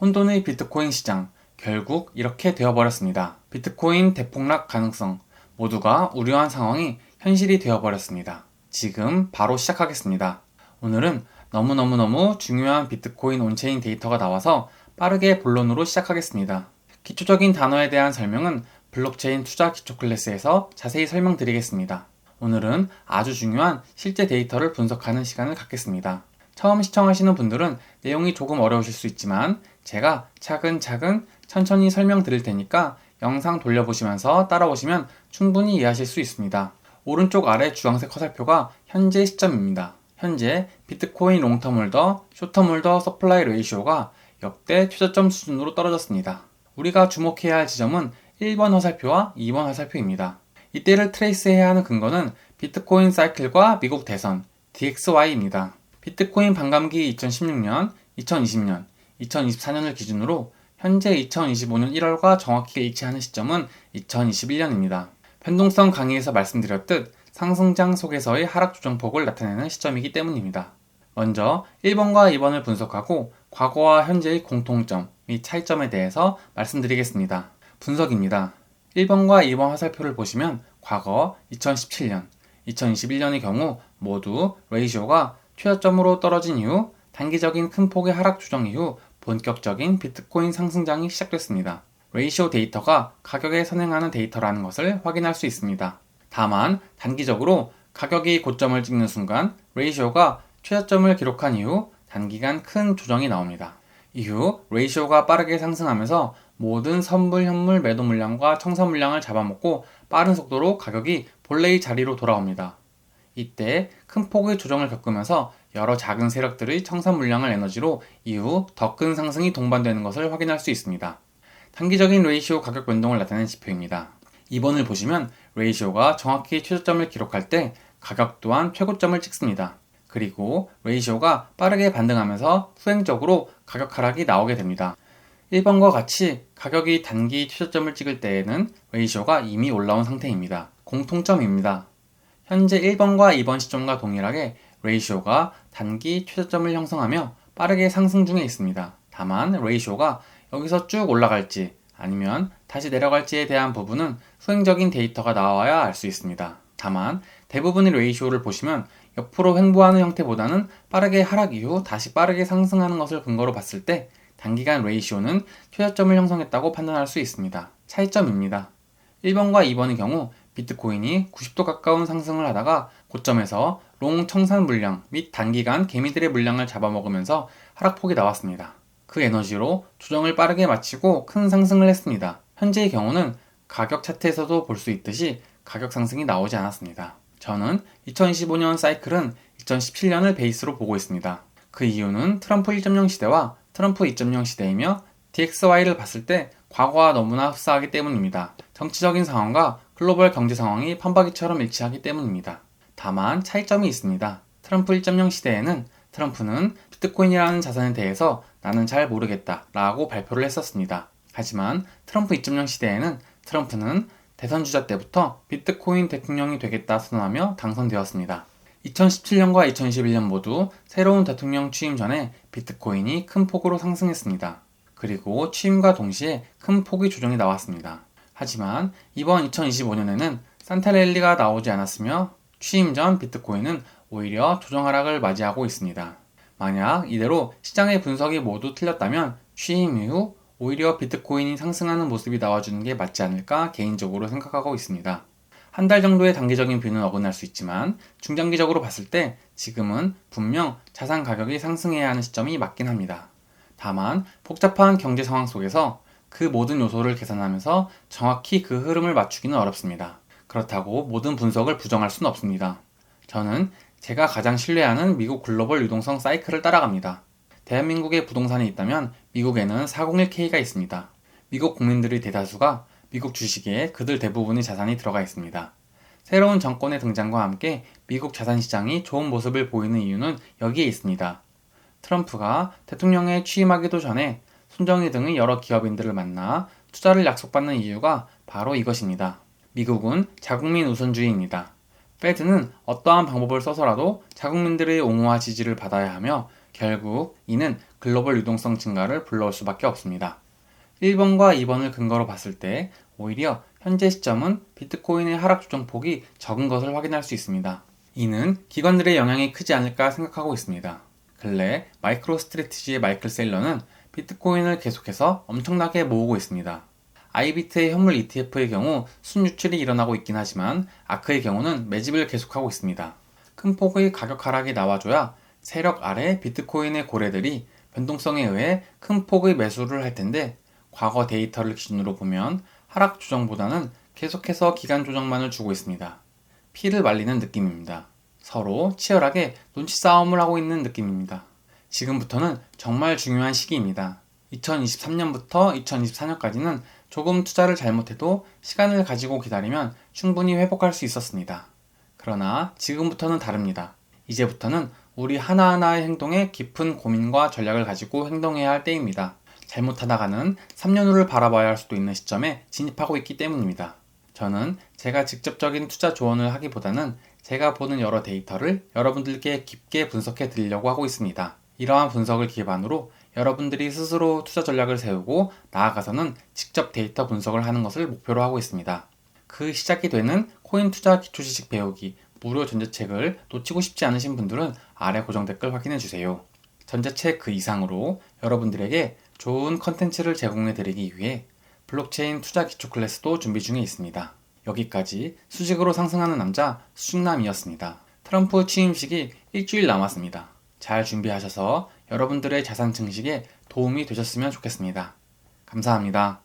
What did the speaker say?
혼돈의 비트코인 시장, 결국 이렇게 되어버렸습니다. 비트코인 대폭락 가능성, 모두가 우려한 상황이 현실이 되어버렸습니다. 지금 바로 시작하겠습니다. 오늘은 너무너무너무 중요한 비트코인 온체인 데이터가 나와서 빠르게 본론으로 시작하겠습니다. 기초적인 단어에 대한 설명은 블록체인 투자 기초 클래스에서 자세히 설명드리겠습니다. 오늘은 아주 중요한 실제 데이터를 분석하는 시간을 갖겠습니다. 처음 시청하시는 분들은 내용이 조금 어려우실 수 있지만 제가 차근차근 천천히 설명드릴 테니까 영상 돌려보시면서 따라오시면 충분히 이해하실 수 있습니다. 오른쪽 아래 주황색 화살표가 현재 시점입니다. 현재 비트코인 롱텀 홀더, 숏텀 홀더 서플라이 레이시오가 역대 최저점 수준으로 떨어졌습니다. 우리가 주목해야 할 지점은 1번 화살표와 2번 화살표입니다. 이때를 트레이스해야 하는 근거는 비트코인 사이클과 미국 대선, DXY입니다. 비트코인 반감기 2016년, 2020년, 2024년을 기준으로 현재 2025년 1월과 정확히 일치하는 시점은 2021년입니다. 변동성 강의에서 말씀드렸듯 상승장 속에서의 하락 조정폭을 나타내는 시점이기 때문입니다. 먼저 1번과 2번을 분석하고 과거와 현재의 공통점 및 차이점에 대해서 말씀드리겠습니다. 분석입니다. 1번과 2번 화살표를 보시면 과거 2017년, 2021년의 경우 모두 레이시오가 최저점으로 떨어진 이후 단기적인 큰 폭의 하락 조정 이후 본격적인 비트코인 상승장이 시작됐습니다. 레이시오 데이터가 가격에 선행하는 데이터라는 것을 확인할 수 있습니다. 다만 단기적으로 가격이 고점을 찍는 순간 레이시오가 최저점을 기록한 이후 단기간 큰 조정이 나옵니다. 이후 레이시오가 빠르게 상승하면서 모든 선물 현물 매도 물량과 청산 물량을 잡아먹고 빠른 속도로 가격이 본래의 자리로 돌아옵니다. 이때 큰 폭의 조정을 겪으면서 여러 작은 세력들의 청산 물량을 에너지로 이후 더 큰 상승이 동반되는 것을 확인할 수 있습니다. 단기적인 레이시오 가격 변동을 나타내는 지표입니다. 2번을 보시면 레이시오가 정확히 최저점을 기록할 때 가격 또한 최고점을 찍습니다. 그리고 레이시오가 빠르게 반등하면서 후행적으로 가격 하락이 나오게 됩니다. 1번과 같이 가격이 단기 최저점을 찍을 때에는 레이시오가 이미 올라온 상태입니다. 공통점입니다. 현재 1번과 2번 시점과 동일하게 레이시오가 단기 최저점을 형성하며 빠르게 상승 중에 있습니다. 다만 레이시오가 여기서 쭉 올라갈지 아니면 다시 내려갈지에 대한 부분은 수행적인 데이터가 나와야 알 수 있습니다. 다만 대부분의 레이시오를 보시면 옆으로 횡보하는 형태보다는 빠르게 하락 이후 다시 빠르게 상승하는 것을 근거로 봤을 때 단기간 레이시오는 최저점을 형성했다고 판단할 수 있습니다. 차이점입니다. 1번과 2번의 경우 비트코인이 90도 가까운 상승을 하다가 고점에서 롱 청산 물량 및 단기간 개미들의 물량을 잡아먹으면서 하락폭이 나왔습니다. 그 에너지로 조정을 빠르게 마치고 큰 상승을 했습니다. 현재의 경우는 가격 차트에서도 볼 수 있듯이 가격 상승이 나오지 않았습니다. 저는 2025년 사이클은 2017년을 베이스로 보고 있습니다. 그 이유는 트럼프 1.0 시대와 트럼프 2.0 시대이며 DXY를 봤을 때 과거와 너무나 흡사하기 때문입니다. 정치적인 상황과 글로벌 경제 상황이 판박이처럼 일치하기 때문입니다. 다만 차이점이 있습니다. 트럼프 1.0 시대에는 트럼프는 비트코인이라는 자산에 대해서 나는 잘 모르겠다 라고 발표를 했었습니다. 하지만 트럼프 2.0 시대에는 트럼프는 대선 주자 때부터 비트코인 대통령이 되겠다 선언하며 당선되었습니다. 2017년과 2021년 모두 새로운 대통령 취임 전에 비트코인이 큰 폭으로 상승했습니다. 그리고 취임과 동시에 큰 폭의 조정이 나왔습니다. 하지만 이번 2025년에는 산타랠리가 나오지 않았으며 취임 전 비트코인은 오히려 조정 하락을 맞이하고 있습니다. 만약 이대로 시장의 분석이 모두 틀렸다면 취임 이후 오히려 비트코인이 상승하는 모습이 나와주는 게 맞지 않을까 개인적으로 생각하고 있습니다. 한 달 정도의 단기적인 뷰는 어긋날 수 있지만 중장기적으로 봤을 때 지금은 분명 자산 가격이 상승해야 하는 시점이 맞긴 합니다. 다만 복잡한 경제 상황 속에서 그 모든 요소를 계산하면서 정확히 그 흐름을 맞추기는 어렵습니다. 그렇다고 모든 분석을 부정할 수는 없습니다. 저는 제가 가장 신뢰하는 미국 글로벌 유동성 사이클을 따라갑니다. 대한민국에 부동산이 있다면 미국에는 401k가 있습니다. 미국 국민들의 대다수가 미국 주식에 그들 대부분의 자산이 들어가 있습니다. 새로운 정권의 등장과 함께 미국 자산시장이 좋은 모습을 보이는 이유는 여기에 있습니다. 트럼프가 대통령에 취임하기도 전에 손정희 등의 여러 기업인들을 만나 투자를 약속받는 이유가 바로 이것입니다. 미국은 자국민 우선주의입니다. 페드는 어떠한 방법을 써서라도 자국민들의 옹호와 지지를 받아야 하며 결국 이는 글로벌 유동성 증가를 불러올 수밖에 없습니다. 1번과 2번을 근거로 봤을 때 오히려 현재 시점은 비트코인의 하락 조정폭이 적은 것을 확인할 수 있습니다. 이는 기관들의 영향이 크지 않을까 생각하고 있습니다. 근래 마이크로 스트래티지의 마이클 세일러는 비트코인을 계속해서 엄청나게 모으고 있습니다. 아이비트의 현물 ETF의 경우 순유출이 일어나고 있긴 하지만 아크의 경우는 매집을 계속하고 있습니다. 큰 폭의 가격 하락이 나와줘야 세력 아래 비트코인의 고래들이 변동성에 의해 큰 폭의 매수를 할 텐데 과거 데이터를 기준으로 보면 하락 조정보다는 계속해서 기간 조정만을 주고 있습니다. 피를 말리는 느낌입니다. 서로 치열하게 눈치 싸움을 하고 있는 느낌입니다. 지금부터는 정말 중요한 시기입니다. 2023년부터 2024년까지는 조금 투자를 잘못해도 시간을 가지고 기다리면 충분히 회복할 수 있었습니다. 그러나 지금부터는 다릅니다. 이제부터는 우리 하나하나의 행동에 깊은 고민과 전략을 가지고 행동해야 할 때입니다. 잘못하다가는 3년 후를 바라봐야 할 수도 있는 시점에 진입하고 있기 때문입니다. 저는 제가 직접적인 투자 조언을 하기보다는 제가 보는 여러 데이터를 여러분들께 깊게 분석해 드리려고 하고 있습니다. 이러한 분석을 기반으로 여러분들이 스스로 투자 전략을 세우고 나아가서는 직접 데이터 분석을 하는 것을 목표로 하고 있습니다. 그 시작이 되는 코인 투자 기초지식 배우기 무료 전자책을 놓치고 싶지 않으신 분들은 아래 고정 댓글 확인해 주세요. 전자책 그 이상으로 여러분들에게 좋은 컨텐츠를 제공해 드리기 위해 블록체인 투자 기초 클래스도 준비 중에 있습니다. 여기까지 수직으로 상승하는 남자 수직남이었습니다. 트럼프 취임식이 일주일 남았습니다. 잘 준비하셔서 여러분들의 자산 증식에 도움이 되셨으면 좋겠습니다. 감사합니다.